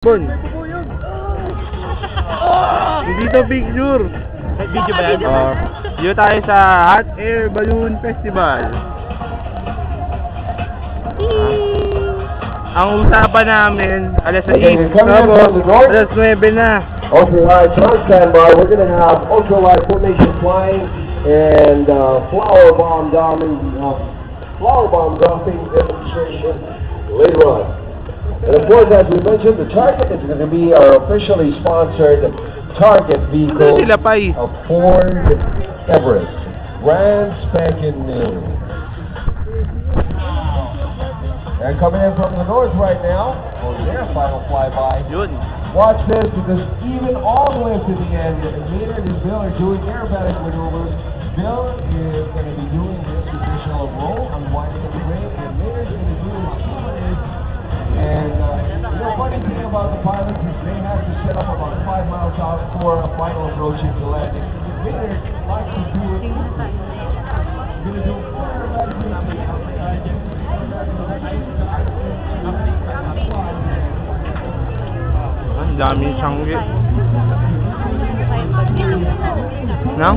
Bon. Hindi to picture. Video ba yan? Dito tayo sa Hot Air Balloon Festival. Ang usapan namin, alas 6. Alas 9 na. Okay, alright, so on standby. We're going to have ultralight formation flying and flower bomb dropping demonstration later on. And of course, as we mentioned, the target is going to be our officially sponsored target vehicle of Ford Everest. Brand spanking new. And coming in from the north right now, on their final flyby. Watch this, because even all the way to the end, Maynard and Bill are doing aerobatic maneuvers. Bill is going to be doing his traditional roll, unwinding the brake, and Maynard's going to do his two-minute. And the funny thing about the pilots is they have to set up about 5 miles out for a final approach into landing. Maynard likes to do it. He's going to do Ang daming sanggi. Nang?